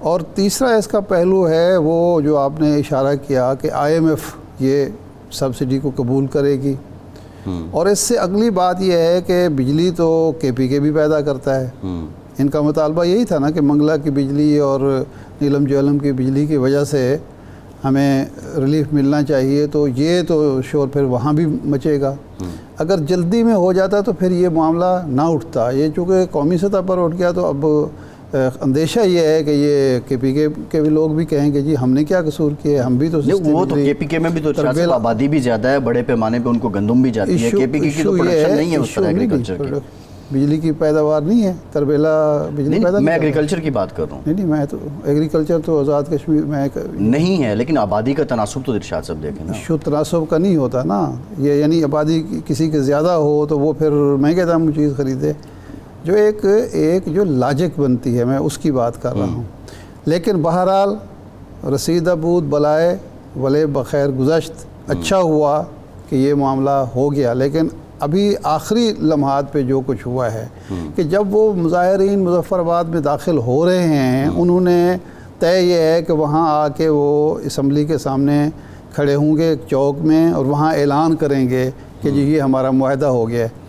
اور تیسرا اس کا پہلو ہے وہ جو آپ نے اشارہ کیا کہ IMF یہ سبسڈی کو قبول کرے گی، اور اس سے اگلی بات یہ ہے کہ بجلی تو KPK بھی پیدا کرتا ہے. ان کا مطالبہ یہی تھا نا کہ منگلا کی بجلی اور نیلم جیلم کی بجلی کی وجہ سے ہمیں ریلیف ملنا چاہیے، تو یہ تو شور پھر وہاں بھی مچے گا. اگر جلدی میں ہو جاتا تو پھر یہ معاملہ نہ اٹھتا. یہ چونکہ قومی سطح پر اٹھ گیا تو اب اندیشہ یہ ہے کہ یہ KPK کے بھی لوگ بھی کہیں گے جی ہم نے کیا قصور کیا، ہم بھی تو وہ تو KPK میں بھی تو آبادی بھی زیادہ ہے، بڑے پیمانے پہ ان کو گندم بھی جاتی ہے. KPK کی تو پروڈکشن نہیں ہے اس طرح ایگریکلچر کی، بجلی کی پیداوار نہیں ہے. تربیلا بجلی پیدا، میں ایگریکلچر کی بات کر رہا ہوں. نہیں میں تو ایگریکلچر تو آزاد کشمیر میں نہیں ہے، لیکن آبادی کا تناسب تو ارشاد صاحب دیکھیں نا. ایشو تناسب کا نہیں ہوتا نا، یہ یعنی آبادی کسی کے زیادہ ہو تو وہ پھر مہنگے دام میں چیز خریدے. جو ایک جو لاجک بنتی ہے میں اس کی بات کر رہا ہوں. لیکن بہرحال رسیدہ بود بلائے ولے بخیر گزشت، اچھا ہوا کہ یہ معاملہ ہو گیا. لیکن ابھی آخری لمحات پہ جو کچھ ہوا ہے کہ جب وہ مظاہرین مظفر آباد میں داخل ہو رہے ہیں، انہوں نے طے یہ ہے کہ وہاں آ کے وہ اسمبلی کے سامنے کھڑے ہوں گے چوک میں اور وہاں اعلان کریں گے کہ جی یہ ہمارا معاہدہ ہو گیا ہے.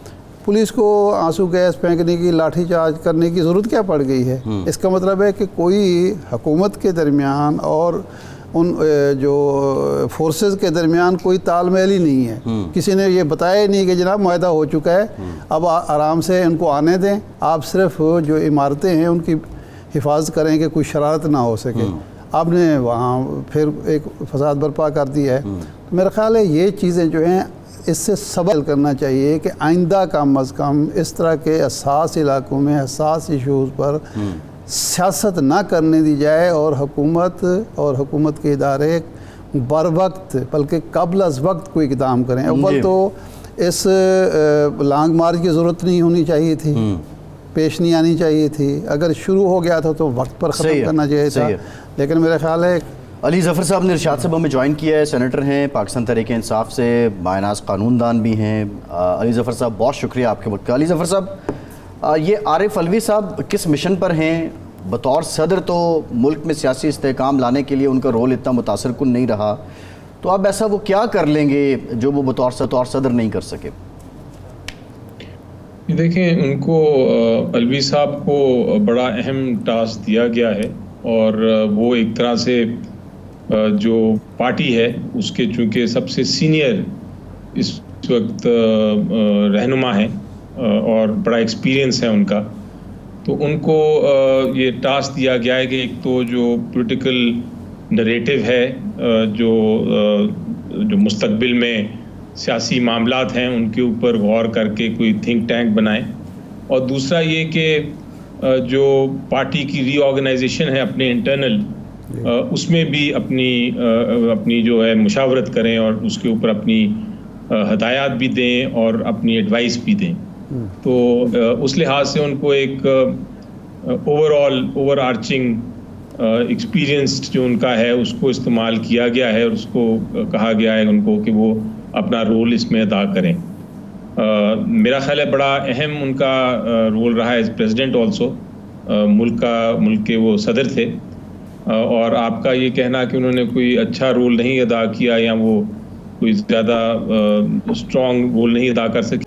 پولیس کو آنسو گیس پھینکنے کی، لاٹھی چارج کرنے کی ضرورت کیا پڑ گئی ہے؟ اس کا مطلب ہے کہ کوئی حکومت کے درمیان اور ان جو فورسز کے درمیان کوئی تال میل ہی نہیں ہے. کسی نے یہ بتایا ہی نہیں کہ جناب معاہدہ ہو چکا ہے، اب آرام سے ان کو آنے دیں، آپ صرف جو عمارتیں ہیں ان کی حفاظت کریں کہ کوئی شرارت نہ ہو سکے. آپ نے وہاں پھر ایک فساد برپا کر دی ہے. میرا خیال ہے یہ چیزیں جو ہیں اس سے سبق کرنا چاہیے کہ آئندہ کم از کم اس طرح کے حساس علاقوں میں حساس ایشوز پر سیاست نہ کرنے دی جائے، اور حکومت کے ادارے بر وقت بلکہ قبل از وقت کوئی اقدام کریں. اول تو اس لانگ مارچ کی ضرورت نہیں ہونی چاہیے تھی، پیش نہیں آنی چاہیے تھی. اگر شروع ہو گیا تھا تو وقت پر ختم کرنا چاہیے تھا. لیکن میرا خیال ہے علی ظفر صاحب نے ارشاد صاحب ہمیں جوائن کیا ہے، سینیٹر ہیں پاکستان تحریک انصاف سے، مایناز قانون دان بھی ہیں. علی ظفر صاحب بہت شکریہ آپ کے وقت کا. علی ظفر صاحب یہ عارف علوی صاحب کس مشن پر ہیں؟ بطور صدر تو ملک میں سیاسی استحکام لانے کے لیے ان کا رول اتنا متاثر کن نہیں رہا، تو اب ایسا وہ کیا کر لیں گے جو وہ بطور صدر نہیں کر سکے؟ دیکھیں ان کو علوی صاحب کو بڑا اہم ٹاسک دیا گیا ہے، اور وہ ایک طرح سے جو پارٹی ہے اس کے چونکہ سب سے سینئر اس وقت رہنما ہیں اور بڑا ایکسپیرینس ہے ان کا، تو ان کو یہ ٹاسک دیا گیا ہے کہ ایک تو جو پولیٹیکل نریٹو ہے جو مستقبل میں سیاسی معاملات ہیں ان کے اوپر غور کر کے کوئی تھنک ٹینک بنائیں، اور دوسرا یہ کہ جو پارٹی کی ری آرگنائزیشن ہے اپنے انٹرنل اس میں بھی اپنی جو ہے مشاورت کریں اور اس کے اوپر اپنی ہدایات بھی دیں اور اپنی ایڈوائس بھی دیں. تو اس لحاظ سے ان کو ایک اوور آرچنگ ایکسپیرینس جو ان کا ہے اس کو استعمال کیا گیا ہے، اور اس کو کہا گیا ہے ان کو کہ وہ اپنا رول اس میں ادا کریں. میرا خیال ہے بڑا اہم ان کا رول رہا ہے ایز پریزیڈنٹ آلسو. ملک کے وہ صدر تھے، اور آپ کا یہ کہنا کہ انہوں نے کوئی اچھا رول نہیں ادا کیا یا وہ کوئی زیادہ اسٹرانگ رول نہیں ادا کر سکے.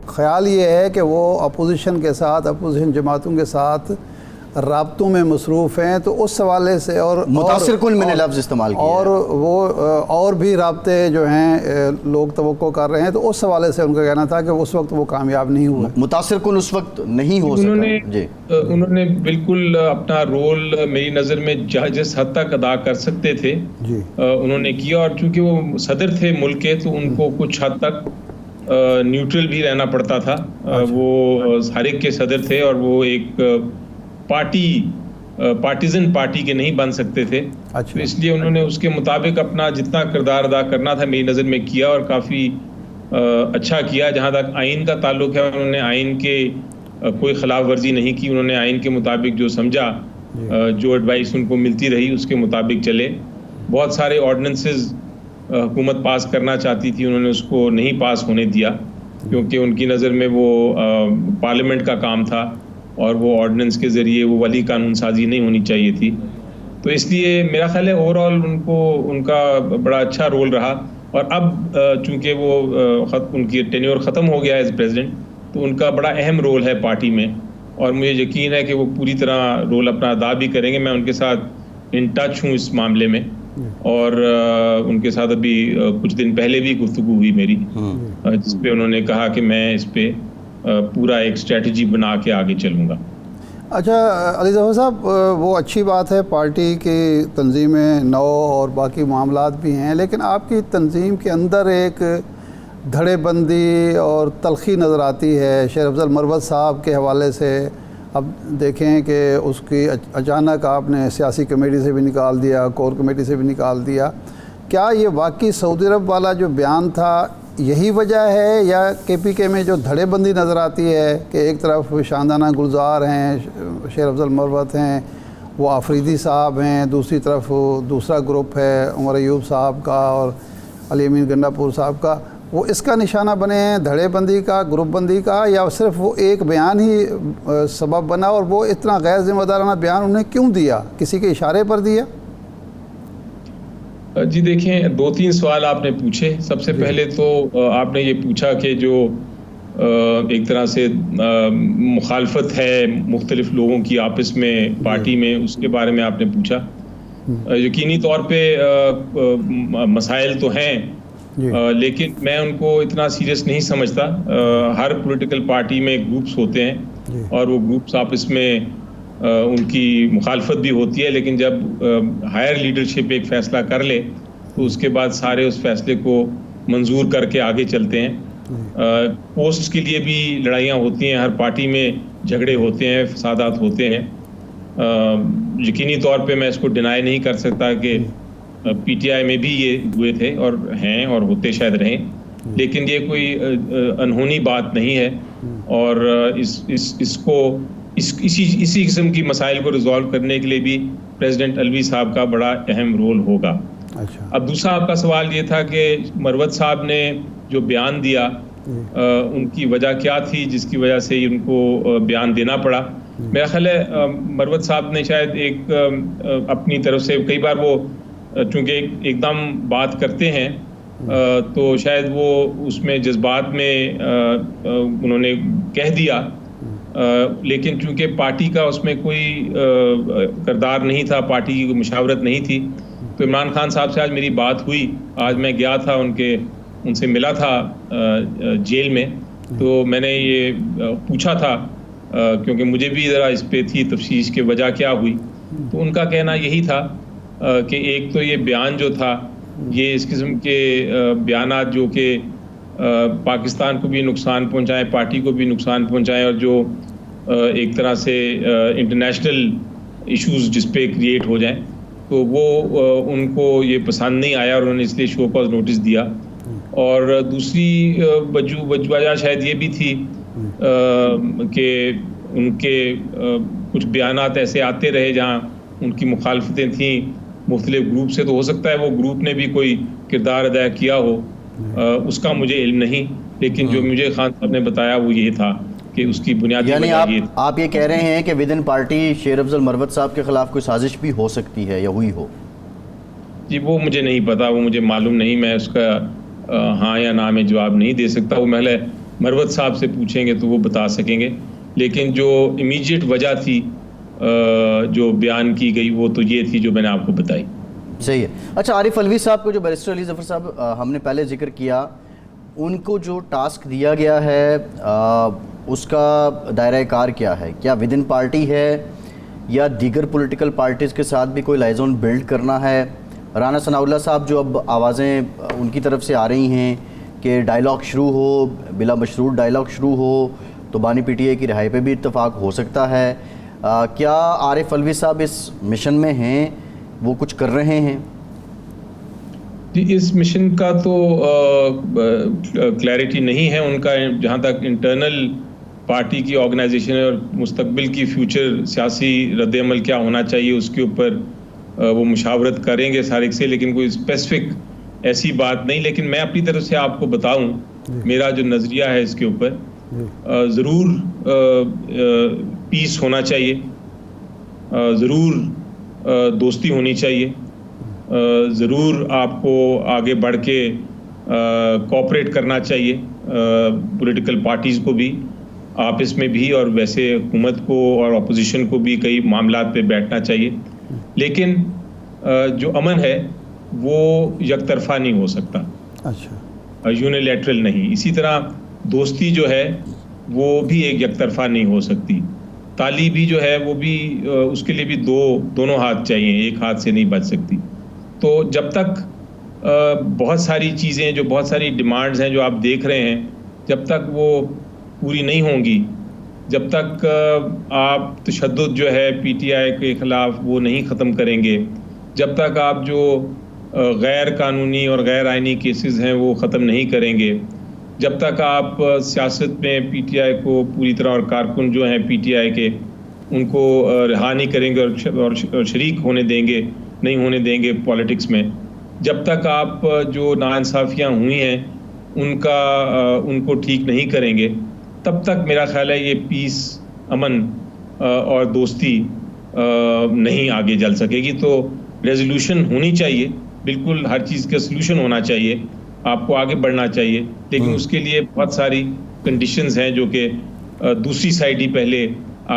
خیال یہ ہے کہ وہ اپوزیشن کے ساتھ، اپوزیشن جماعتوں کے ساتھ رابطوں میں مصروف ہیں، تو اس حوالے سے اور متاثر کن میں نے لفظ استعمال کیا اور وہ اور بھی رابطے جو ہیں لوگ توقع کر رہے ہیں، تو اس حوالے سے ان کا کہنا تھا کہ اس وقت وہ کامیاب نہیں ہوئے. متاثر کن اس وقت نہیں ہو سکا. انہوں نے بالکل اپنا رول میری نظر میں جس حد تک ادا کر سکتے تھے انہوں نے کیا، اور چونکہ وہ صدر تھے ملک کے تو ان کو کچھ حد تک نیوٹرل بھی رہنا پڑتا تھا. وہ ہر ایک کے صدر تھے اور وہ ایک پارٹیزن پارٹی کے نہیں بن سکتے تھے. تو اس لیے انہوں نے اس کے مطابق اپنا جتنا کردار ادا کرنا تھا میری نظر میں کیا، اور کافی اچھا کیا. جہاں تک آئین کا تعلق ہے انہوں نے آئین کے کوئی خلاف ورزی نہیں کی. انہوں نے آئین کے مطابق جو سمجھا، جو ایڈوائس ان کو ملتی رہی اس کے مطابق چلے. بہت سارے آرڈیننسز حکومت پاس کرنا چاہتی تھی، انہوں نے اس کو نہیں پاس ہونے دیا کیونکہ ان کی نظر میں وہ پارلیمنٹ کا کام تھا اور وہ آرڈیننس کے ذریعے وہ ولی قانون سازی نہیں ہونی چاہیے تھی. تو اس لیے میرا خیال ہے اوور آل ان کا بڑا اچھا رول رہا. اور اب چونکہ وہ ان کی ٹینیور ختم ہو گیا ایز پریزیڈنٹ، تو ان کا بڑا اہم رول ہے پارٹی میں، اور مجھے یقین ہے کہ وہ پوری طرح رول اپنا ادا بھی کریں گے. میں ان کے ساتھ ان ٹچ ہوں اس معاملے میں، اور ان کے ساتھ ابھی کچھ دن پہلے بھی گفتگو ہوئی میری، جس پہ انہوں نے کہا کہ میں اس پہ پورا ایک اسٹریٹجی بنا کے آگے چلوں گا. اچھا علی ظفر صاحب، وہ اچھی بات ہے، پارٹی کی تنظیمیں نو اور باقی معاملات بھی ہیں، لیکن آپ کی تنظیم کے اندر ایک دھڑے بندی اور تلخی نظر آتی ہے. شیر افضل مروت صاحب کے حوالے سے اب دیکھیں کہ اس کی اچانک آپ نے سیاسی کمیٹی سے بھی نکال دیا، کور کمیٹی سے بھی نکال دیا. کیا یہ واقعی سعودی عرب والا جو بیان تھا یہی وجہ ہے، یا کے پی کے میں جو دھڑے بندی نظر آتی ہے کہ ایک طرف شاندانہ گلزار ہیں، شیر افضل مروت ہیں، وہ آفریدی صاحب ہیں، دوسری طرف دوسرا گروپ ہے عمر ایوب صاحب کا اور علی امین گنڈا پور صاحب کا، وہ اس کا نشانہ بنے ہیں، دھڑے بندی کا، گروپ بندی کا، یا صرف وہ ایک بیان ہی سبب بنا؟ اور وہ اتنا غیر ذمہ دارانہ بیان انہیں کیوں دیا؟ کسی کے اشارے پر دیا؟ جی دیکھیں، 2-3 سوال آپ نے پوچھے. سب سے پہلے تو آپ نے یہ پوچھا کہ جو ایک طرح سے مخالفت ہے مختلف لوگوں کی آپس میں پارٹی میں، اس کے بارے میں آپ نے پوچھا. یقینی طور پہ مسائل تو ہیں، لیکن میں ان کو اتنا سیریس نہیں سمجھتا. ہر پولیٹیکل پارٹی میں گروپس ہوتے ہیں اور وہ گروپس آپس میں ان کی مخالفت بھی ہوتی ہے، لیکن جب ہائر لیڈرشپ ایک فیصلہ کر لے تو اس کے بعد سارے اس فیصلے کو منظور کر کے آگے چلتے ہیں. پوسٹس کے لیے بھی لڑائیاں ہوتی ہیں، ہر پارٹی میں جھگڑے ہوتے ہیں، فسادات ہوتے ہیں. یقینی طور پہ میں اس کو ڈینائی نہیں کر سکتا کہ پی ٹی آئی میں بھی یہ ہوئے تھے اور ہیں اور ہوتے شاید رہیں، لیکن یہ کوئی انہونی بات نہیں ہے. اور اس کو اسی قسم کی مسائل کو ریزالو کرنے کے لیے بھی پریزیڈنٹ الوی صاحب کا بڑا اہم رول ہوگا. اب دوسرا آپ کا سوال یہ تھا کہ مروت صاحب نے جو بیان دیا ان کی وجہ کیا تھی جس کی وجہ سے ان کو بیان دینا پڑا. میرا خیال ہے مروت صاحب نے شاید ایک اپنی طرف سے کئی بار وہ چونکہ ایک دم بات کرتے ہیں تو شاید وہ اس میں جذبات میں انہوں نے کہہ دیا، لیکن چونکہ پارٹی کا اس میں کوئی کردار نہیں تھا، پارٹی کی کوئی مشاورت نہیں تھی. تو عمران خان صاحب سے آج میری بات ہوئی، آج میں گیا تھا ان سے ملا تھا جیل میں، تو میں نے یہ پوچھا تھا کیونکہ مجھے بھی ذرا اس پہ تھی تفتیش کہ وجہ کیا ہوئی. تو ان کا کہنا یہی تھا کہ ایک تو یہ بیان جو تھا، یہ اس قسم کے بیانات جو کہ پاکستان کو بھی نقصان پہنچائیں، پارٹی کو بھی نقصان پہنچائیں، اور جو ایک طرح سے انٹرنیشنل ایشوز جس پہ کریٹ ہو جائیں، تو وہ ان کو یہ پسند نہیں آیا اور انہوں نے اس لیے شو کاز نوٹس دیا. اور دوسری وجہ شاید یہ بھی تھی کہ ان کے کچھ بیانات ایسے آتے رہے جہاں ان کی مخالفتیں تھیں مختلف گروپ سے، تو ہو سکتا ہے وہ گروپ نے بھی کوئی کردار ادا کیا ہو، اس کا مجھے علم نہیں، لیکن جو مجھے خان صاحب نے بتایا وہ یہ تھا کہ اس کی بنیادی یعنی وجہ یہ آپ یہ کہہ رہے ہیں کہ ود ان پارٹی شیر افضل مروت صاحب کے خلاف کوئی سازش بھی ہو سکتی ہے یا ہوئی ہو؟ جی وہ مجھے نہیں پتا، وہ مجھے معلوم نہیں، میں اس کا ہاں یا نہ میں جواب نہیں دے سکتا. وہ محلے مروت صاحب سے پوچھیں گے تو وہ بتا سکیں گے. لیکن جو امیجیٹ وجہ تھی جو بیان کی گئی وہ تو یہ تھی جو میں نے آپ کو بتائی. صحیح ہے. اچھا، عارف الوی صاحب کو جو بیرسٹر علی ظفر صاحب ہم نے پہلے ذکر کیا، ان کو جو ٹاسک دیا گیا ہے اس کا دائرہ کار کیا ہے؟ کیا ود ان پارٹی ہے یا دیگر پولیٹیکل پارٹیز کے ساتھ بھی کوئی لائزون بلڈ کرنا ہے؟ رانا ثناء اللہ صاحب جو اب آوازیں ان کی طرف سے آ رہی ہیں کہ ڈائلاگ شروع ہو، بلا مشروط ڈائلاگ شروع ہو تو بانی پی ٹی اے کی رہائی پہ بھی اتفاق ہو سکتا ہے. کیا عارف الوی صاحب اس مشن میں ہیں، وہ کچھ کر رہے ہیں؟ جی اس مشن کا تو کلیئرٹی نہیں ہے ان کا، جہاں تک انٹرنل پارٹی کی آرگنائزیشن اور مستقبل کی فیوچر سیاسی رد عمل کیا ہونا چاہیے اس کے اوپر وہ مشاورت کریں گے سارک سے، لیکن کوئی اسپیسیفک ایسی بات نہیں. لیکن میں اپنی طرف سے آپ کو بتاؤں میرا جو نظریہ ہے اس کے اوپر، ضرور پیس ہونا چاہیے، ضرور دوستی ہونی چاہیے، ضرور آپ کو آگے بڑھ کے کوآپریٹ کرنا چاہیے، پولیٹیکل پارٹیز کو بھی آپس میں بھی، اور ویسے حکومت کو اور اپوزیشن کو بھی کئی معاملات پہ بیٹھنا چاہیے. لیکن جو امن ہے وہ یک طرفہ نہیں ہو سکتا، اچھا، یونیلیٹرل نہیں. اسی طرح دوستی جو ہے وہ بھی ایک یک طرفہ نہیں ہو سکتی. تالی بھی جو ہے وہ بھی اس کے لیے بھی دونوں ہاتھ چاہیے، ایک ہاتھ سے نہیں بچ سکتی. تو جب تک بہت ساری چیزیں، جو بہت ساری ڈیمانڈز ہیں جو آپ دیکھ رہے ہیں، جب تک وہ پوری نہیں ہوں گی، جب تک آپ تشدد جو ہے پی ٹی آئی کے خلاف وہ نہیں ختم کریں گے، جب تک آپ جو غیر قانونی اور غیر آئینی کیسز ہیں وہ ختم نہیں کریں گے، جب تک آپ سیاست میں پی ٹی آئی کو پوری طرح، اور کارکن جو ہیں پی ٹی آئی کے، ان کو رہا نہیں کریں گے اور شریک نہیں ہونے دیں گے پالیٹکس میں، جب تک آپ جو ناانصافیاں ہوئی ہیں ان کو ٹھیک نہیں کریں گے، تب تک میرا خیال ہے یہ پیس، امن اور دوستی نہیں آگے چل سکے گی. تو ریزولوشن ہونی چاہیے، بالکل ہر چیز کا سلوشن ہونا چاہیے، آپ کو آگے بڑھنا چاہیے، لیکن اس کے لیے بہت ساری کنڈیشنز ہیں جو کہ دوسری سائڈ ہی پہلے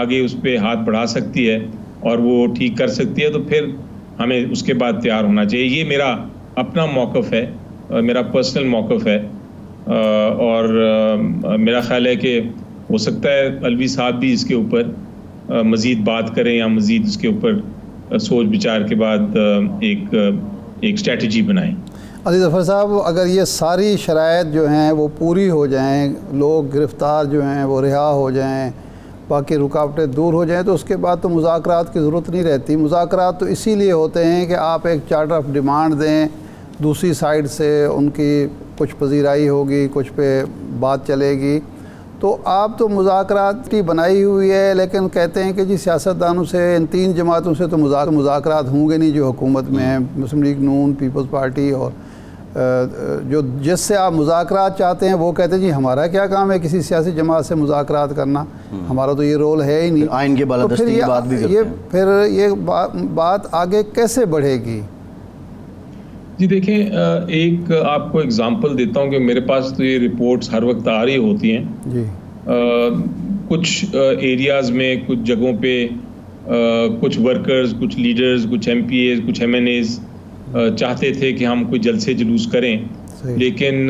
آگے اس پہ ہاتھ بڑھا سکتی ہے اور وہ ٹھیک کر سکتی ہے، تو پھر ہمیں اس کے بعد تیار ہونا چاہیے. یہ میرا اپنا موقف ہے، میرا پرسنل موقف ہے، اور میرا خیال ہے کہ ہو سکتا ہے الوی صاحب بھی اس کے اوپر مزید بات کریں یا مزید اس کے اوپر سوچ بچار کے بعد ایک اسٹریٹجی بنائیں. علی ظفر صاحب، اگر یہ ساری شرائط جو ہیں وہ پوری ہو جائیں، لوگ گرفتار جو ہیں وہ رہا ہو جائیں، باقی رکاوٹیں دور ہو جائیں، تو اس کے بعد تو مذاکرات کی ضرورت نہیں رہتی. مذاکرات تو اسی لیے ہوتے ہیں کہ آپ ایک چارٹر آف ڈیمانڈ دیں، دوسری سائڈ سے ان کی کچھ پذیرائی ہوگی، کچھ پہ بات چلے گی. تو آپ تو مذاکرات کی بنائی ہوئی ہے، لیکن کہتے ہیں کہ جی سیاستدانوں سے، ان تین جماعتوں سے تو مذاکرات ہوں گے نہیں جو حکومت میں ہیں، مسلم لیگ نون، پیپلز پارٹی، اور جس سے آپ مذاکرات چاہتے ہیں وہ کہتے ہیں جی ہمارا کیا کام ہے کسی سیاسی جماعت سے مذاکرات کرنا، ہمارا تو یہ رول ہے ہی نہیں. آئین کے بالادستی کی بات بھی کرتے ہیں. پھر یہ بات آگے کیسے بڑھے گی؟ جی دیکھیں، ایک آپ کو اگزامپل دیتا ہوں کہ میرے پاس تو یہ رپورٹس ہر وقت آ رہی ہوتی ہیں. جی، کچھ ایریاز میں، کچھ جگہوں پہ کچھ ورکرز، کچھ لیڈرز، کچھ ایم پی ایز، کچھ ایم این ایز چاہتے تھے کہ ہم کوئی جلسے جلوس کریں، لیکن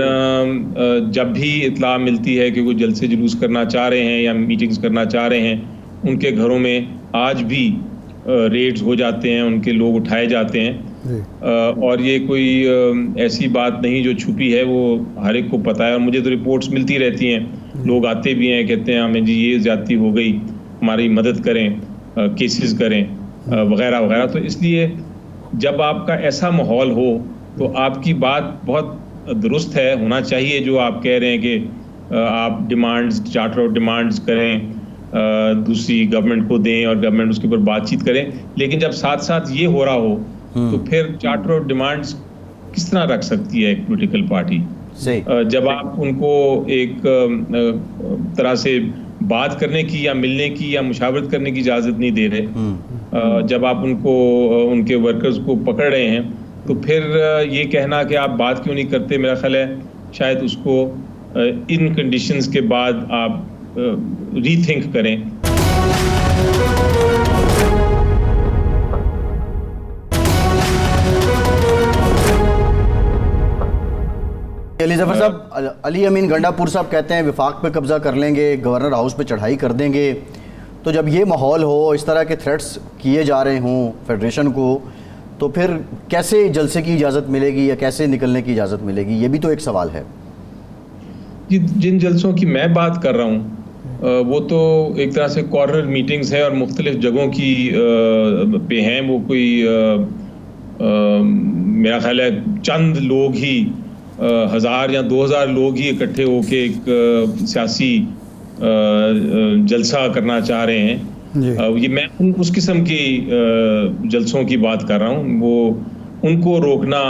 جب بھی اطلاع ملتی ہے کہ کوئی جلسے جلوس کرنا چاہ رہے ہیں یا میٹنگز کرنا چاہ رہے ہیں، ان کے گھروں میں آج بھی ریڈز ہو جاتے ہیں، ان کے لوگ اٹھائے جاتے ہیں. اور یہ کوئی ایسی بات نہیں جو چھپی ہے، وہ ہر ایک کو پتہ ہے، اور مجھے تو رپورٹس ملتی رہتی ہیں. لوگ آتے بھی ہیں، کہتے ہیں ہمیں جی یہ زیادتی ہو گئی، ہماری مدد کریں، کیسز کریں وغیرہ وغیرہ. تو اس لیے جب آپ کا ایسا ماحول ہو تو آپ کی بات بہت درست ہے، ہونا چاہیے جو آپ کہہ رہے ہیں کہ آپ ڈیمانڈز، چارٹر آف ڈیمانڈز کریں، دوسری گورنمنٹ کو دیں اور گورنمنٹ اس کے اوپر بات چیت کریں. لیکن جب ساتھ ساتھ یہ ہو رہا ہو تو پھر چارٹر آف ڈیمانڈز کس طرح رکھ سکتی ہے ایک پولیٹیکل پارٹی؟ جب آپ ان کو ایک طرح سے بات کرنے کی یا ملنے کی یا مشاورت کرنے کی اجازت نہیں دے رہے، جب آپ ان کو، ان کے ورکرز کو پکڑ رہے ہیں، تو پھر یہ کہنا کہ آپ بات کیوں نہیں کرتے، میرا خیال ہے شاید اس کو ان کنڈیشنز کے بعد آپ ری تھنک کریں. علی ظفر صاحب، علی امین گنڈا پور صاحب کہتے ہیں وفاق پہ قبضہ کر لیں گے، گورنر ہاؤس پہ چڑھائی کر دیں گے. تو جب یہ ماحول ہو، اس طرح کے تھریٹس کیے جا رہے ہوں فیڈریشن کو، تو پھر کیسے جلسے کی اجازت ملے گی یا کیسے نکلنے کی اجازت ملے گی؟ یہ بھی تو ایک سوال ہے. جن جلسوں کی میں بات کر رہا ہوں وہ تو ایک طرح سے کارنر میٹنگز ہیں اور مختلف جگہوں کی پہ ہیں. وہ کوئی میرا خیال ہے چند لوگ ہی، 1000 یا 2000 لوگ ہی اکٹھے ہو کے ایک سیاسی جلسہ کرنا چاہ رہے ہیں. یہ میں اس قسم کی جلسوں کی بات کر رہا ہوں. وہ ان کو روکنا،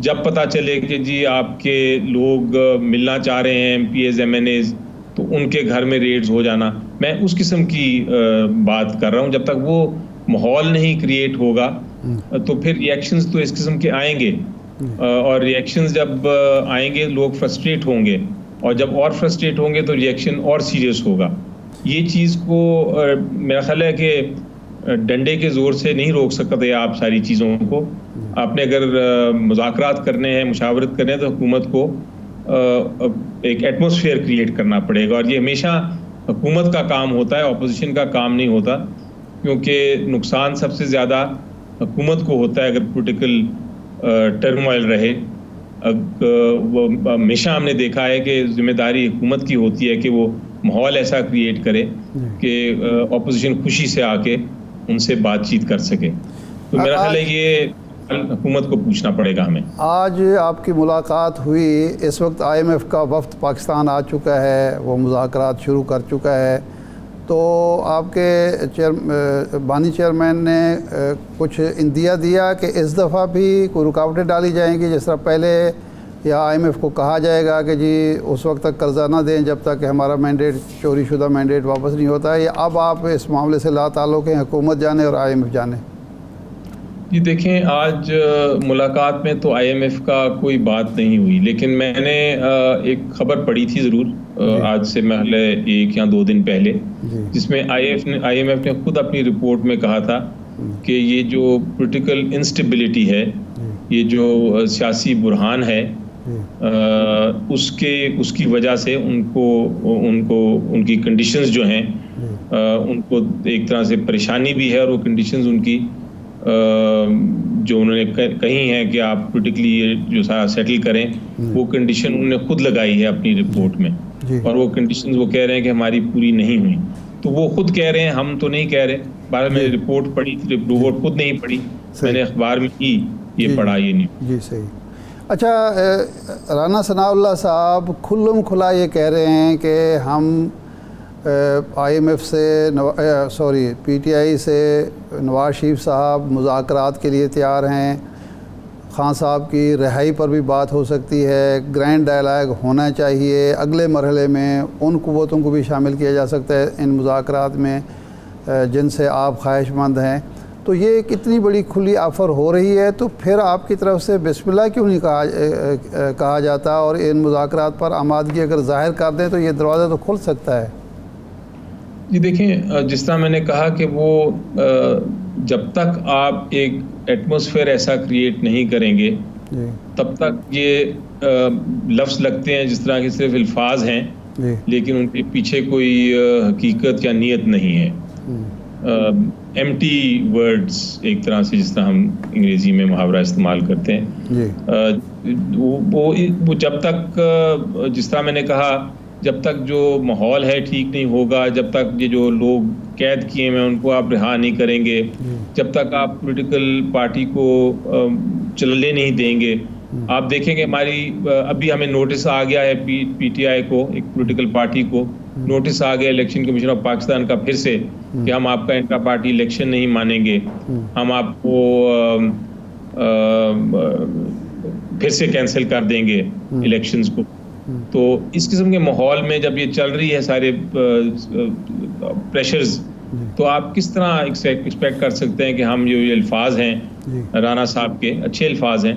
جب پتہ چلے کہ جی آپ کے لوگ ملنا چاہ رہے ہیں M P As M N As تو ان کے گھر میں ریڈز ہو جانا، میں اس قسم کی بات کر رہا ہوں. جب تک وہ ماحول نہیں کریٹ ہوگا تو پھر ریئیکشنز تو اس قسم کے آئیں گے، اور ریئیکشنز جب آئیں گے لوگ فرسٹریٹ ہوں گے، اور جب اور فرسٹریٹ ہوں گے تو ریئیکشن اور سیریس ہوگا. یہ چیز کو میرا خیال ہے کہ ڈنڈے کے زور سے نہیں روک سکتے آپ ساری چیزوں کو. آپ نے اگر مذاکرات کرنے ہیں، مشاورت کرنے ہیں تو حکومت کو ایک ایٹماسفیئر کریٹ کرنا پڑے گا، اور یہ ہمیشہ حکومت کا کام ہوتا ہے، اپوزیشن کا کام نہیں ہوتا، کیونکہ نقصان سب سے زیادہ حکومت کو ہوتا ہے اگر پولیٹیکل ٹرموائل رہے. ہمیشہ ہم نے دیکھا ہے کہ ذمہ داری حکومت کی ہوتی ہے کہ وہ ماحول ایسا کریٹ کرے کہ اپوزیشن خوشی سے آ کے ان سے بات چیت کر سکے. تو میرا خیال ہے یہ حکومت کو پوچھنا پڑے گا ہمیں. آج آپ کی ملاقات ہوئی، اس وقت آئی ایم ایف کا وفد پاکستان آ چکا ہے، وہ مذاکرات شروع کر چکا ہے، تو آپ کے بانی چیئرمین نے کچھ اندیہ دیا کہ اس دفعہ بھی کوئی رکاوٹیں ڈالی جائیں گی، جس طرح پہلے یا آئی ایم ایف کو کہا جائے گا کہ جی اس وقت تک قرضہ نہ دیں جب تک کہ ہمارا مینڈیٹ، چوری شدہ مینڈیٹ واپس نہیں ہوتا ہے، یا اب آپ اس معاملے سے لا تعلق ہیں، حکومت جانے اور آئی ایم ایف جانے؟ جی دیکھیں، آج ملاقات میں تو آئی ایم ایف کا کوئی بات نہیں ہوئی، لیکن میں نے ایک خبر پڑھی تھی ضرور آج سے محلے 1 یا 2 دن پہلے، جس میں آئی ایم ایف نے خود اپنی رپورٹ میں کہا تھا کہ یہ جو پولیٹیکل انسٹیبلٹی ہے، یہ جو سیاسی بحران ہے، اس کی وجہ سے ان کی کنڈیشنز جو ہیں ان کو ایک طرح سے پریشانی بھی ہے، اور وہ کنڈیشنز ان کی جو انہوں نے کہی ہیں کہ آپ پولیٹیکلی یہ جو سارا سیٹل کریں، وہ کنڈیشن انہوں نے خود لگائی ہے اپنی رپورٹ میں، اور وہ کنڈیشنز وہ کہہ رہے ہیں کہ ہماری پوری نہیں ہوئی. تو وہ خود کہہ رہے ہیں، ہم تو نہیں کہہ رہے. بارہ میں رپورٹ پڑھی تھی، رپورٹ خود نہیں پڑھی، میں نے اخبار میں ہی یہ پڑھا، یہ نہیں. جی صحیح. اچھا، رانا ثناء اللہ صاحب کھلم کھلا یہ کہہ رہے ہیں کہ ہم آئی ایم ایف سے پی ٹی آئی سے نواز شریف صاحب مذاکرات کے لیے تیار ہیں، خان صاحب کی رہائی پر بھی بات ہو سکتی ہے، گرینڈ ڈائلاگ ہونا چاہیے، اگلے مرحلے میں ان قوتوں کو بھی شامل کیا جا سکتا ہے ان مذاکرات میں جن سے آپ خواہش مند ہیں. تو یہ کتنی بڑی کھلی آفر ہو رہی ہے، تو پھر آپ کی طرف سے بسم اللہ کیوں نہیں کہا جاتا، اور ان مذاکرات پر آمادگی اگر ظاہر کر دیں تو یہ دروازہ تو کھل سکتا ہے؟ جی دیکھیں، جس طرح میں نے کہا کہ وہ جب تک آپ ایک ایٹماسفیئر ایسا کریٹ نہیں کریں گے تب تک یہ لفظ لگتے ہیں جس طرح کے صرف الفاظ ہیں، لیکن ان کے پیچھے کوئی حقیقت یا نیت نہیں ہے. ایمٹی ورڈز ایک طرح سے، جس طرح ہم انگریزی میں محاورہ استعمال کرتے ہیں. وہ جب تک، جس طرح میں نے کہا، جب تک جو ماحول ہے ٹھیک نہیں ہوگا، جب تک یہ جو لوگ قید کیے ہیں ان کو آپ رہا نہیں کریں گے، جب تک آپ پولیٹیکل پارٹی کو چلنے نہیں دیں گے. آپ دیکھیں کہ ہماری ابھی ہمیں نوٹس آ گیا ہے، پی ٹی آئی کو، ایک پولیٹیکل پارٹی کو نوٹس آ گیا الیکشن کمیشن آف پاکستان کا پھر سے کہ ہم آپ کا انٹرا پارٹی الیکشن نہیں مانیں گے، ہم آپ کو پھر سے کینسل کر دیں گے الیکشنز کو. تو اس قسم کے ماحول میں جب یہ چل رہی ہے سارے پریشرز، تو آپ کس طرح ایکسپیکٹ کر سکتے ہیں کہ ہم جو یہ الفاظ ہیں رانا صاحب کے، اچھے الفاظ ہیں،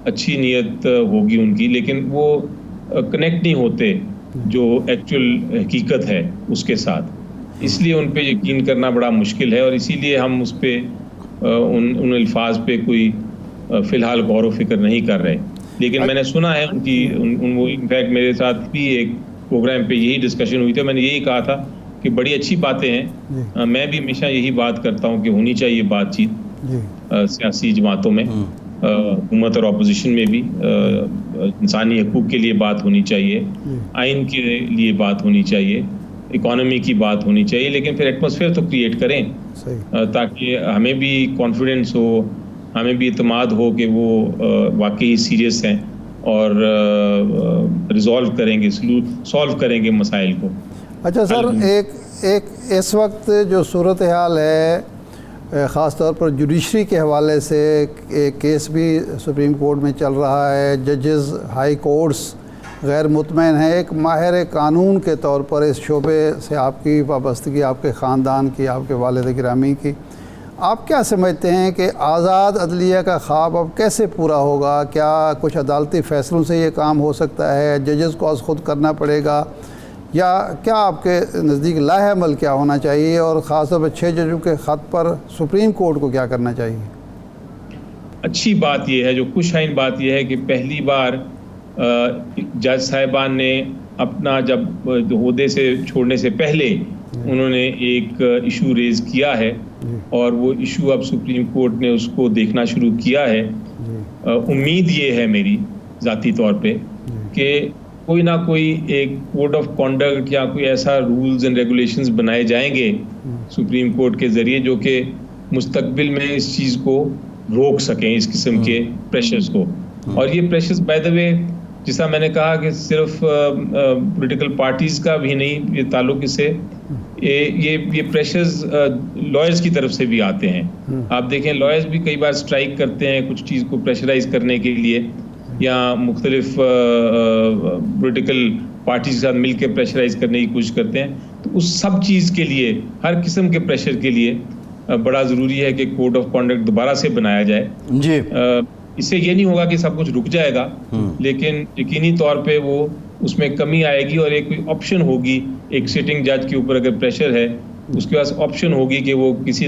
اچھی نیت ہوگی ان کی، لیکن وہ کنیکٹ نہیں ہوتے جو ایکچوئل حقیقت ہے اس کے ساتھ. اس لیے ان پہ یقین کرنا بڑا مشکل ہے، اور اسی لیے ہم اس پہ ان الفاظ پہ کوئی فی الحال غور و فکر نہیں کر رہے. لیکن میں نے سنا ہے ان کی، وہ انفیکٹ میرے ساتھ بھی ایک پروگرام پہ یہی ڈسکشن ہوئی تھی، میں نے یہی کہا تھا کہ بڑی اچھی باتیں ہیں. میں بھی ہمیشہ یہی بات کرتا ہوں کہ ہونی چاہیے بات چیت سیاسی جماعتوں میں، حکومت اور اپوزیشن میں بھی. انسانی حقوق کے لیے بات ہونی چاہیے، آئین کے لیے بات ہونی چاہیے، اکانومی کی بات ہونی چاہیے، لیکن پھر ایٹماسفیئر تو کریٹ کریں تاکہ ہمیں بھی کانفیڈنس ہو، ہمیں بھی اعتماد ہو کہ وہ واقعی سیریس ہیں اور ریزالو کریں گے، سالو کریں گے مسائل کو. اچھا سر، ایک اس وقت جو صورتحال ہے خاص طور پر جوڈیشری کے حوالے سے ایک کیس بھی سپریم کورٹ میں چل رہا ہے، ججز ہائی کورٹس غیر مطمئن ہیں، ایک ماہر قانون کے طور پر اس شعبے سے آپ کی وابستگی، آپ کے خاندان کی، آپ کے والد گرامی کی، آپ کیا سمجھتے ہیں کہ آزاد عدلیہ کا خواب اب کیسے پورا ہوگا؟ کیا کچھ عدالتی فیصلوں سے یہ کام ہو سکتا ہے؟ ججز کو از خود کرنا پڑے گا، یا کیا آپ کے نزدیک لاہ عمل کیا ہونا چاہیے، اور خاص طور پر 6 ججوں کے خط پر سپریم کورٹ کو کیا کرنا چاہیے؟ اچھی بات یہ ہے، جو خوش آئین بات یہ ہے کہ پہلی بار جج صاحبان نے اپنا جب عہدے سے چھوڑنے سے پہلے انہوں نے ایک ایشو ریز کیا ہے، اور وہ ایشو اب سپریم کورٹ نے اس کو دیکھنا شروع کیا ہے۔ امید یہ ہے میری ذاتی طور پہ کہ کوئی نہ کوئی ایک کوڈ آف کانڈکٹ یا کوئی ایسا رولز اینڈ ریگولیشنز بنائے جائیں گے سپریم کورٹ کے ذریعے جو کہ مستقبل میں اس چیز کو روک سکیں، اس قسم کے پریشرز کو۔ اور یہ پریشرز بائی دا وے، جیسا میں نے کہا کہ صرف پولیٹیکل پارٹیز کا بھی نہیں یہ تعلق، اس سے یہ پریشرز لائرز کی طرف سے بھی آتے ہیں۔ آپ دیکھیں لائرز بھی کئی بار اسٹرائک کرتے ہیں کچھ چیز کو پریشرائز کرنے کے لیے، یا مختلف پولیٹیکل پارٹیز کے ساتھ مل کے پریشرائز کرنے کی کوشش کرتے ہیں۔ تو اس سب چیز کے لیے، ہر قسم کے پریشر کے لیے بڑا ضروری ہے کہ کوڈ آف کانڈکٹ دوبارہ سے بنایا جائے۔ جی، اس سے یہ نہیں ہوگا کہ سب کچھ رک جائے گا، لیکن یقینی طور پہ وہ اس میں کمی آئے گی، اور ایک آپشن ہوگی ایک سٹنگ جج کے اوپر اگر پریشر ہے، اس کے پاس آپشن ہوگی کہ وہ کسی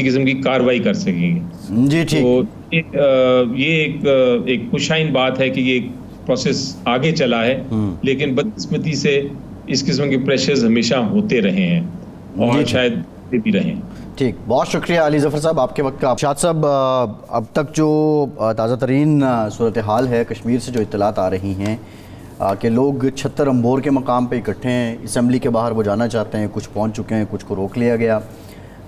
قسم کی کارروائی کر سکیں گے۔ جی ٹھیک۔ تو یہ ایک خوشائن بات ہے کہ یہ پروسیس آگے چلا ہے، لیکن بدقسمتی سے اس قسم کے پریشرز ہمیشہ ہوتے رہے ہیں، اور شاید بھی رہیں۔ ٹھیک، بہت شکریہ علی ظفر صاحب آپ کے وقت کا۔ شاد صاحب، اب تک جو تازہ ترین صورتحال ہے کشمیر سے جو اطلاعات آ رہی ہیں کہ لوگ 76 امبور کے مقام پہ اکٹھے ہیں، اسمبلی کے باہر وہ جانا چاہتے ہیں، کچھ پہنچ چکے ہیں، کچھ کو روک لیا گیا،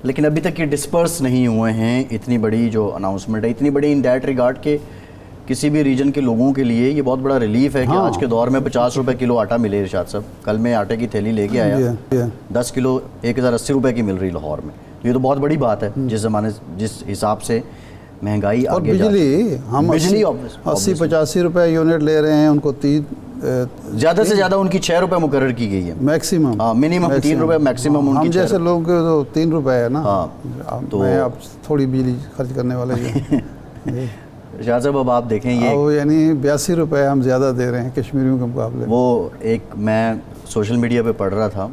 لیکن ابھی تک یہ ڈسپرس نہیں ہوئے ہیں۔ اتنی بڑی جو اناؤنسمنٹ ہے، اتنی بڑی ان دیٹ ریگارڈ کہ کسی بھی ریجن کے لوگوں کے لیے یہ بہت بڑا ریلیف ہے کہ آج کے دور میں 50 روپے کلو آٹا ملے۔ ارشاد صاحب، کل میں آٹے کی تھیلی لے کے آیا، 10 کلو 1080 روپے کی مل رہی لاہور میں۔ یہ تو بہت بڑی بات ہے جس حساب سے مہنگائی اور آگے بجلی ہم 80-85 روپے یونٹ لے رہے ہیں، ان کو زیادہ سے زیادہ ان کی 6 روپے مقرر کی گئی ہے میکسیمم، منیمم 3 روپے میکسیمم ان کی۔ ہم جیسے لوگوں کے تو 3 روپے ہے نا، تو میں اب تھوڑی بجلی خرچ کرنے والے ہیں۔ شاہ صاحب اب آپ دیکھیں یہ یعنی 82 روپے ہم زیادہ دے رہے ہیں کشمیریوں کے مقابلے۔ وہ ایک میں سوشل میڈیا پہ پڑھ رہا تھا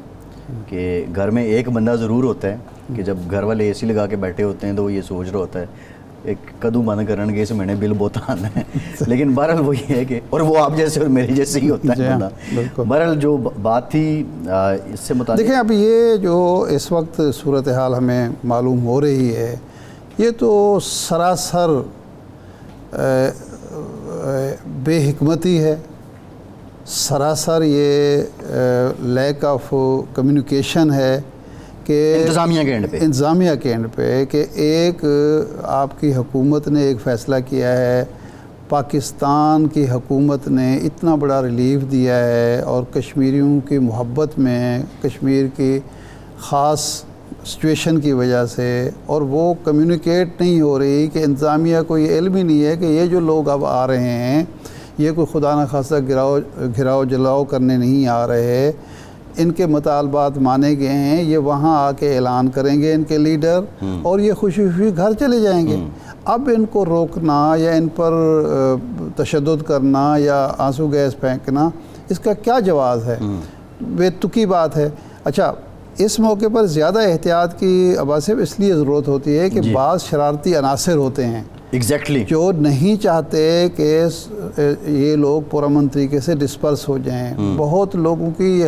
کہ گھر میں ایک بندہ ضرور ہوتا ہے کہ جب گھر والے اے سی لگا کے بیٹھے ہوتے ہیں تو وہ یہ سوچ رہا ہوتا ہے ایک کدو بند کرن گے اس میں نے بل بہت آنا ہے، لیکن بہرحال وہ یہ ہے کہ، اور وہ آپ جیسے اور میرے جیسے ہی ہوتا ہے بندہ۔ بہرحال جو بات تھی اس سے متعلق، دیکھیں اب یہ جو اس وقت صورتحال ہمیں معلوم ہو رہی ہے، یہ تو سراسر بے حکمتی ہے، سراسر یہ لیک آف کمیونیکیشن ہے کہ انتظامیہ کے اینڈ پہ کہ ایک آپ کی حکومت نے ایک فیصلہ کیا ہے، پاکستان کی حکومت نے اتنا بڑا ریلیف دیا ہے، اور کشمیریوں کی محبت میں کشمیر کی خاص سچویشن کی وجہ سے، اور وہ کمیونیکیٹ نہیں ہو رہی کہ انتظامیہ کو یہ علم ہی نہیں ہے کہ یہ جو لوگ اب آ رہے ہیں یہ کوئی خدا نخواستہ گھراؤ جلاؤ کرنے نہیں آ رہے، ان کے مطالبات مانے گئے ہیں، یہ وہاں آ کے اعلان کریں گے ان کے لیڈر، اور یہ خوشی خوشی گھر چلے جائیں گے۔ اب ان کو روکنا یا ان پر تشدد کرنا یا آنسو گیس پھینکنا، اس کا کیا جواز ہے؟ بے تکی بات ہے۔ اچھا، اس موقع پر زیادہ احتیاط کی اباسف اس لیے ضرورت ہوتی ہے کہ بعض شرارتی عناصر ہوتے ہیں جو نہیں چاہتے کہ یہ لوگ پرامن طریقے سے ڈسپرس ہو جائیں۔ بہت لوگوں کی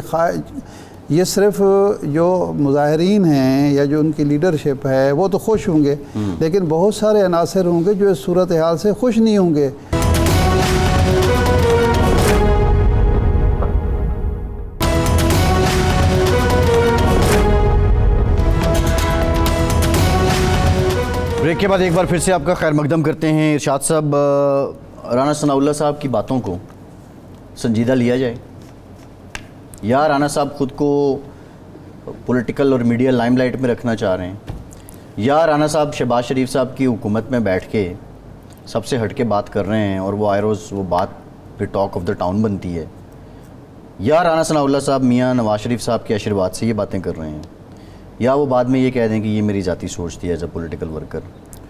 یہ صرف جو مظاہرین ہیں یا جو ان کی لیڈرشپ ہے وہ تو خوش ہوں گے، لیکن بہت سارے عناصر ہوں گے جو اس صورتحال سے خوش نہیں ہوں گے۔ بریک کے بعد ایک بار پھر سے آپ کا خیر مقدم کرتے ہیں۔ ارشاد صاحب، رانا ثناء اللہ صاحب کی باتوں کو سنجیدہ لیا جائے، یا رانا صاحب خود کو پولیٹیکل اور میڈیا لائم لائٹ میں رکھنا چاہ رہے ہیں، یا رانا صاحب شہباز شریف صاحب کی حکومت میں بیٹھ کے سب سے ہٹ کے بات کر رہے ہیں اور وہ آئے روز وہ بات پھر ٹاک آف دا ٹاؤن بنتی ہے، یا رانا ثناء اللہ صاحب میاں نواز شریف صاحب کے آشرواد سے یہ باتیں کر رہے ہیں، یا وہ بعد میں یہ کہہ دیں کہ یہ میری ذاتی سوچ تھی ایز اے پولیٹیکل ورکر؟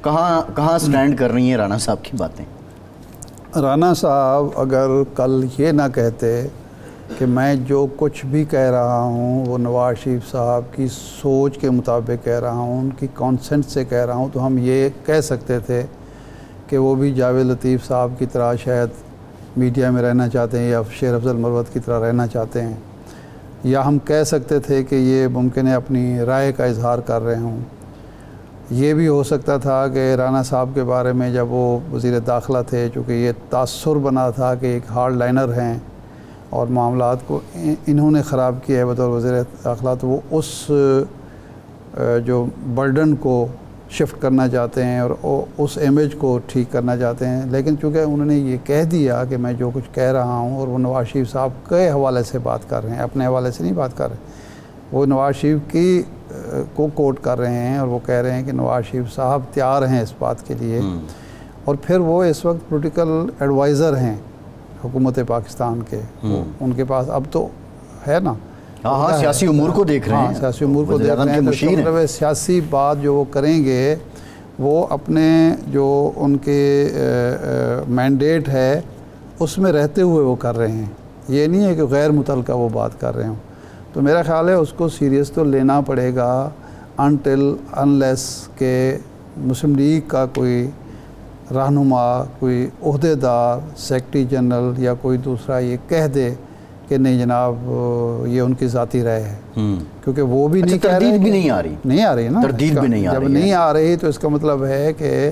کہاں سٹینڈ کر رہی ہیں رانا صاحب کی باتیں؟ رانا صاحب اگر کل یہ نہ کہتے کہ میں جو کچھ بھی کہہ رہا ہوں وہ نواز شریف صاحب کی سوچ کے مطابق کہہ رہا ہوں، ان کی کانسنٹ سے کہہ رہا ہوں، تو ہم یہ کہہ سکتے تھے کہ وہ بھی جاوید لطیف صاحب کی طرح شاید میڈیا میں رہنا چاہتے ہیں یا شیر افضل مروت کی طرح رہنا چاہتے ہیں، یا ہم کہہ سکتے تھے کہ یہ ممکن ہے اپنی رائے کا اظہار کر رہے ہوں۔ یہ بھی ہو سکتا تھا کہ رانا صاحب کے بارے میں جب وہ وزیر داخلہ تھے، چونکہ یہ تاثر بنا تھا کہ ایک ہارڈ لائنر ہیں اور معاملات کو انہوں نے خراب کیا ہے بطور وزیر داخلہ، تو وہ اس جو برڈن کو شفٹ کرنا چاہتے ہیں اور اس امیج کو ٹھیک کرنا چاہتے ہیں، لیکن چونکہ انہوں نے یہ کہہ دیا کہ میں جو کچھ کہہ رہا ہوں، اور وہ نواز شریف صاحب کے حوالے سے بات کر رہے ہیں، اپنے حوالے سے نہیں بات کر رہے، وہ نواز شریف کی کو کوٹ کر رہے ہیں اور وہ کہہ رہے ہیں کہ نواز شریف صاحب تیار ہیں اس بات کے لیے، اور پھر وہ اس وقت پولیٹیکل ایڈوائزر ہیں حکومت پاکستان کے، ان کے پاس اب تو ہے نا، ہاں سیاسی امور کو دیکھ رہے ہیں، سیاسی امور کو دیکھ رہے ہیں، تو مطلب سیاسی بات جو وہ کریں گے وہ اپنے جو ان کے مینڈیٹ ہے اس میں رہتے ہوئے وہ کر رہے ہیں، یہ نہیں ہے کہ غیر متعلقہ وہ بات کر رہے ہوں۔ تو میرا خیال ہے اس کو سیریس تو لینا پڑے گا انلیس کہ مسلم لیگ کا کوئی رہنما، کوئی عہدیدار، سیکرٹری جنرل یا کوئی دوسرا یہ کہہ دے کہ نہیں جناب یہ ان کی ذاتی رائے ہے، کیونکہ وہ بھی نہیں کہہ رہے، تردید بھی نہیں آ رہی، نہیں آ رہی نا، تردید بھی نہیں آ رہی، جب نہیں آ رہی تو اس کا مطلب ہے کہ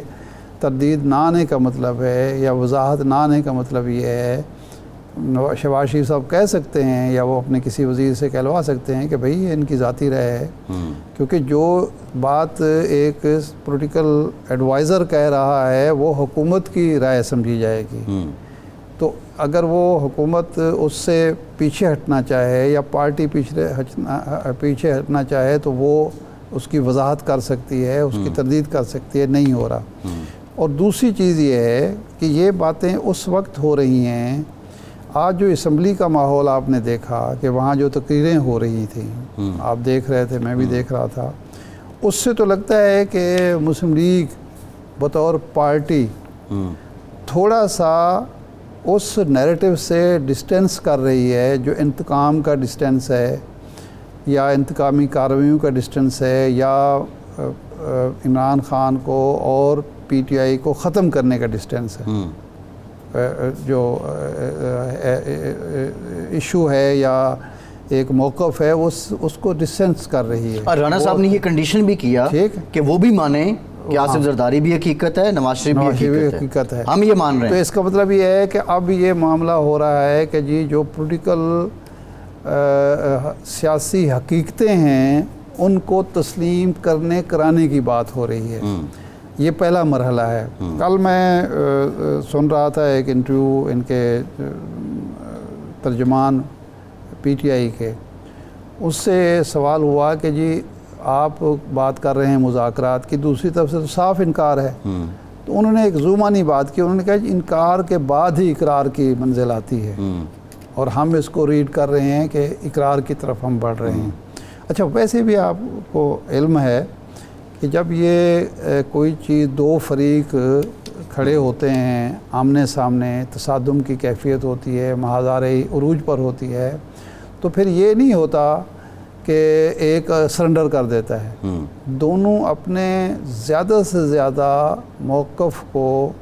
تردید نہ آنے کا مطلب ہے یا وضاحت نہ آنے کا مطلب یہ ہے، شہباز شریف صاحب کہہ سکتے ہیں یا وہ اپنے کسی وزیر سے کہلوا سکتے ہیں کہ بھئی یہ ان کی ذاتی رائے ہے، کیونکہ جو بات ایک پولیٹیکل ایڈوائزر کہہ رہا ہے وہ حکومت کی رائے سمجھی جائے گی، تو اگر وہ حکومت اس سے پیچھے ہٹنا چاہے یا پارٹی پیچھے ہٹنا چاہے تو وہ اس کی وضاحت کر سکتی ہے، اس کی تردید کر سکتی ہے، نہیں ہو رہا۔ اور دوسری چیز یہ ہے کہ یہ باتیں اس وقت ہو رہی ہیں، آج جو اسمبلی کا ماحول آپ نے دیکھا کہ وہاں جو تقریریں ہو رہی تھیں، آپ دیکھ رہے تھے، میں بھی دیکھ رہا تھا، اس سے تو لگتا ہے کہ مسلم لیگ بطور پارٹی تھوڑا سا اس نیریٹو سے ڈسٹینس کر رہی ہے جو انتقام کا ڈسٹینس ہے یا انتقامی کارروائیوں کا ڈسٹینس ہے یا عمران خان کو اور پی ٹی آئی کو ختم کرنے کا ڈسٹینس ہے، جو ایشو ہے یا ایک موقف ہے اس کو ڈسٹینس کر رہی ہے۔ اور رانا صاحب نے یہ کنڈیشن بھی کیا کہ وہ بھی مانیں کہ آصف زرداری بھی حقیقت ہے، نواز شریف بھی حقیقت ہے، ہم یہ مان رہے ہیں۔ تو اس کا مطلب یہ ہے کہ اب یہ معاملہ ہو رہا ہے کہ جی جو پولیٹیکل سیاسی حقیقتیں ہیں ان کو تسلیم کرانے کی بات ہو رہی ہے، یہ پہلا مرحلہ ہے۔ کل میں سن رہا تھا ایک انٹرویو ان کے ترجمان پی ٹی آئی کے، اس سے سوال ہوا کہ جی آپ بات کر رہے ہیں مذاکرات کی، دوسری طرف سے تو صاف انکار ہے، تو انہوں نے ایک زومانی بات کی، انہوں نے کہا کہ انکار کے بعد ہی اقرار کی منزل آتی ہے، اور ہم اس کو ریڈ کر رہے ہیں کہ اقرار کی طرف ہم بڑھ رہے ہیں۔ اچھا ویسے بھی آپ کو علم ہے کہ جب یہ کوئی چیز دو فریق کھڑے ہوتے ہیں آمنے سامنے، تصادم کی کیفیت ہوتی ہے، محاذار عروج پر ہوتی ہے، تو پھر یہ نہیں ہوتا کہ ایک سرنڈر کر دیتا ہے، دونوں اپنے زیادہ سے زیادہ موقف کو،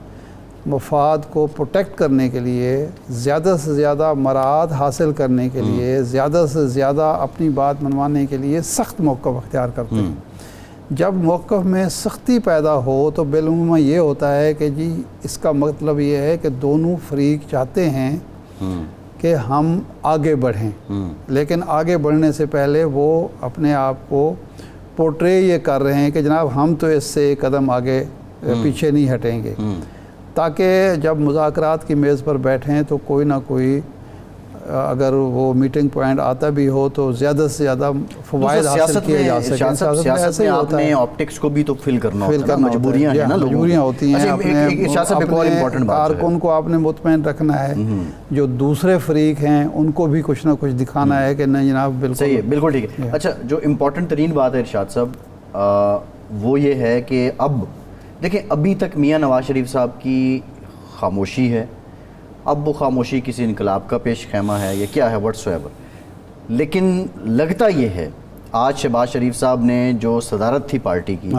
مفاد کو پروٹیکٹ کرنے کے لیے، زیادہ سے زیادہ مراعات حاصل کرنے کے لیے، زیادہ سے زیادہ اپنی بات منوانے کے لیے سخت موقف اختیار کرتے ہیں۔ جب موقف میں سختی پیدا ہو تو بالعموم یہ ہوتا ہے کہ جی اس کا مطلب یہ ہے کہ دونوں فریق چاہتے ہیں کہ ہم آگے بڑھیں، لیکن آگے بڑھنے سے پہلے وہ اپنے آپ کو پورٹرے یہ کر رہے ہیں کہ جناب ہم تو اس سے ایک قدم آگے پیچھے نہیں ہٹیں گے، تاکہ جب مذاکرات کی میز پر بیٹھیں تو کوئی نہ کوئی اگر وہ میٹنگ پوائنٹ آتا بھی ہو تو زیادہ سے زیادہ فوائد حاصل کیے جا سکیں. سیاست میں آپ نے آپٹکس کو بھی تو فل کرنا ہوتا ہے, مجبوریاں ہیں نا, مجبوریاں ہوتی ہیں. اپنے کارکن کو آپ نے مطمئن رکھنا ہے, جو دوسرے فریق ہیں ان کو بھی کچھ نہ کچھ دکھانا ہے کہ نہیں جناب بالکل صحیح ہے, بالکل ٹھیک ہے. اچھا, جو امپورٹنٹ ترین بات ہے ارشاد صاحب وہ یہ ہے کہ اب دیکھیں ابھی تک میاں نواز شریف صاحب کی خاموشی ہے, اب وہ خاموشی کسی انقلاب کا پیش خیمہ ہے یا کیا ہے واٹس ایور, لیکن لگتا یہ ہے آج شہباز شریف صاحب نے جو صدارت تھی پارٹی کی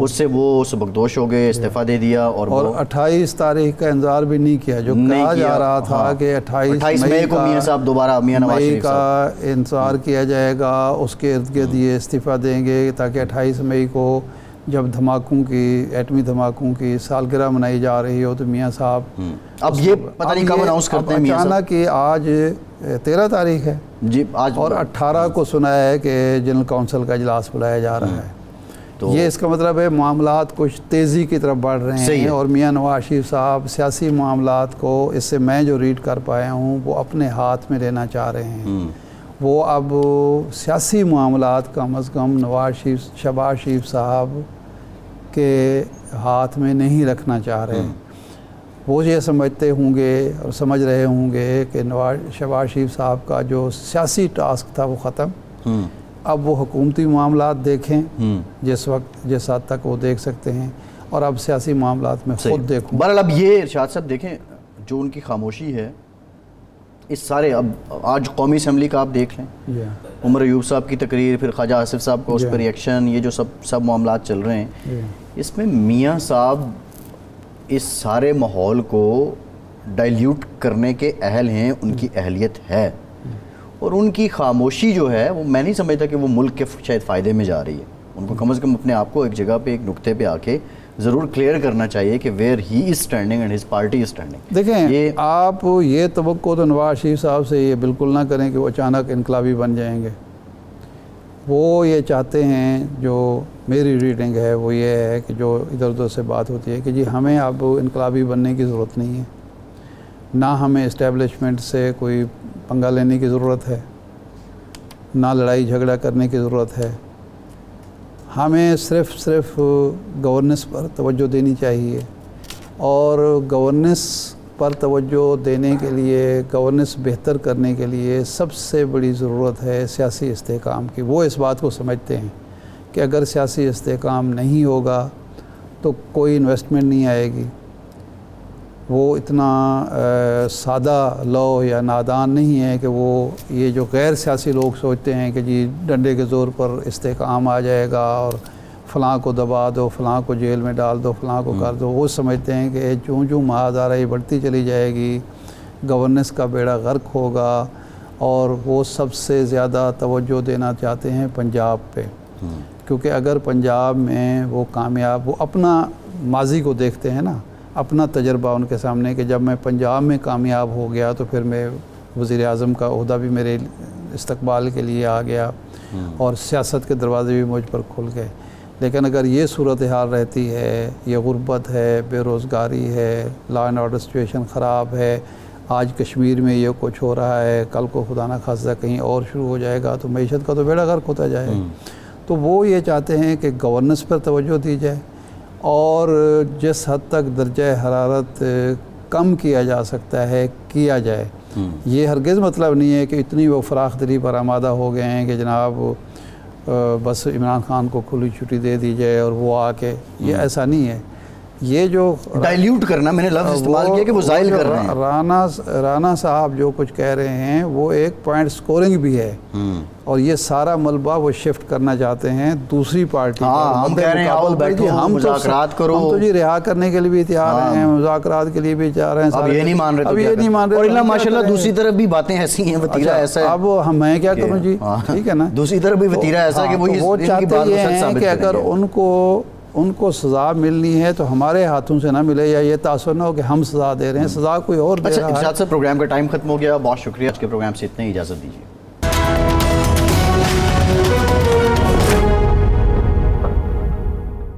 اس سے وہ سبکدوش ہو گئے, استعفیٰ دے دیا, اور 28 تاریخ کا انتظار بھی نہیں کیا جو کہا جا رہا تھا کہ 28 مئی کو میاں صاحب دوبارہ میاں نواز شریف کا انتظار کیا جائے گا, اس کے ارد گرد یہ استعفیٰ دیں گے تاکہ 28 مئی کو جب دھماکوں کی ایٹمی دھماکوں کی سالگرہ منائی جا رہی ہو تو میاں صاحب اب یہ پتہ نہیں کب اناؤنس کرتے ہیں میاں صاحب. اچانک کہ آج 13 تاریخ ہے جی آج, اور 18 کو سنا ہے کہ جنرل کونسل کا اجلاس بلایا جا رہا ہے. تو یہ اس کا مطلب ہے معاملات کچھ تیزی کی طرف بڑھ رہے ہیں, اور میاں نواز شریف صاحب سیاسی معاملات کو اس سے میں جو ریڈ کر پایا ہوں وہ اپنے ہاتھ میں لینا چاہ رہے ہیں. وہ اب سیاسی معاملات کم از کم شہباز شریف صاحب کے ہاتھ میں نہیں رکھنا چاہ رہے ہیں. وہ یہ سمجھتے ہوں گے اور سمجھ رہے ہوں گے کہ شہباز شریف صاحب کا جو سیاسی ٹاسک تھا وہ ختم, اب وہ حکومتی معاملات دیکھیں جس حد تک وہ دیکھ سکتے ہیں, اور اب سیاسی معاملات میں خود دیکھوں. بہرحال اب یہ ارشاد صاحب دیکھیں جو ان کی خاموشی ہے اس سارے, اب آج قومی اسمبلی کا آپ دیکھ لیں, عمر ایوب صاحب کی تقریر, پھر خواجہ آصف صاحب کو اس پر ریئیکشن, یہ جو سب معاملات چل رہے ہیں, اس میں میاں صاحب اس سارے ماحول کو ڈائلیوٹ کرنے کے اہل ہیں, ان کی اہلیت ہے, اور ان کی خاموشی جو ہے وہ میں نہیں سمجھتا کہ وہ ملک کے شاید فائدے میں جا رہی ہے. ان کو کم از کم اپنے آپ کو ایک جگہ پہ ایک نقطے پہ آ کے ضرور کلیئر کرنا چاہیے کہ where he is standing and his party is standing. دیکھیں آپ یہ توقع تو نواز شریف صاحب سے یہ بالکل نہ کریں کہ وہ اچانک انقلابی بن جائیں گے. وہ یہ چاہتے ہیں, جو میری ریڈنگ ہے وہ یہ ہے کہ جو ادھر ادھر سے بات ہوتی ہے کہ جی ہمیں اب انقلابی بننے کی ضرورت نہیں ہے, نہ ہمیں اسٹیبلشمنٹ سے کوئی پنگا لینے کی ضرورت ہے, نہ لڑائی جھگڑا کرنے کی ضرورت ہے, ہمیں صرف گورننس پر توجہ دینی چاہیے, اور گورننس پر توجہ دینے کے لیے, گورننس بہتر کرنے کے لیے سب سے بڑی ضرورت ہے سیاسی استحکام کی. وہ اس بات کو سمجھتے ہیں کہ اگر سیاسی استحکام نہیں ہوگا تو کوئی انویسٹمنٹ نہیں آئے گی. وہ اتنا سادہ لو یا نادان نہیں ہے کہ وہ یہ جو غیر سیاسی لوگ سوچتے ہیں کہ جی ڈنڈے کے زور پر استحکام آ جائے گا اور فلاں کو دبا دو, فلاں کو جیل میں ڈال دو, فلاں کو کر دو. وہ سمجھتے ہیں کہ جو مہادارائی بڑھتی چلی جائے گی, گورننس کا بیڑا غرق ہوگا, اور وہ سب سے زیادہ توجہ دینا چاہتے ہیں پنجاب پہ, کیونکہ اگر پنجاب میں وہ کامیاب, وہ اپنا ماضی کو دیکھتے ہیں نا, اپنا تجربہ ان کے سامنے کہ جب میں پنجاب میں کامیاب ہو گیا تو پھر میں وزیر اعظم کا عہدہ بھی میرے استقبال کے لیے آ گیا اور سیاست کے دروازے بھی مجھ پر کھل گئے. لیکن اگر یہ صورتحال رہتی ہے, یہ غربت ہے, بے روزگاری ہے, لا اینڈ آرڈر سچویشن خراب ہے, آج کشمیر میں یہ کچھ ہو رہا ہے, کل کو خدا نہ خواستہ کہیں اور شروع ہو جائے گا تو معیشت کا تو بیڑا غرق ہوتا جائے گا. تو وہ یہ چاہتے ہیں کہ گورننس پر توجہ دی جائے, اور جس حد تک درجہ حرارت کم کیا جا سکتا ہے کیا جائے. یہ ہرگز مطلب نہیں ہے کہ اتنی وہ فراخ دلی پر آمادہ ہو گئے ہیں کہ جناب بس عمران خان کو کھلی چھٹی دے دی جائے اور وہ آ کے, یہ ایسا نہیں ہے. یہ جو ڈائلیوٹ کرنا, میں نے لفظ استعمال کیا کہ وہ زائل کر رہے ہیں. رانا صاحب جو کچھ کہہ رہے ہیں وہ ایک پوائنٹ سکورنگ بھی ہے, اور یہ سارا ملبہ وہ شفٹ کرنا چاہتے ہیں دوسری پارٹی. ہم کہہ رہے ہیں آؤ بیٹھو, مذاکرات کرو. ہم تو جی رہا کرنے کے لیے بھی تیار ہیں, مذاکرات کے لیے بھی تیار ہیں. اب یہ نہیں مان رہے, اب یہ نہیں مان رہے, اور اللہ ماشاءاللہ دوسری طرف بھی باتیں ایسی ہیں, وتیرہ ایسا ہے. اب میں کیا کروں جی, ٹھیک ہے نا, دوسری طرف بھی وتیرہ ایسا کہ وہ چاہتے یہ ہیں کہ اگر ان کو سزا ملنی ہے تو ہمارے ہاتھوں سے نہ ملے, یا یہ تاثر نہ ہو کہ ہم سزا دے رہے ہیں, سزا کوئی اور دے رہا ہے. اچھا ارشاد صاحب, پروگرام کا ٹائم ختم ہو گیا, بہت شکریہ. آج کے پروگرام سے اتنا ہی اجازت دیجیے.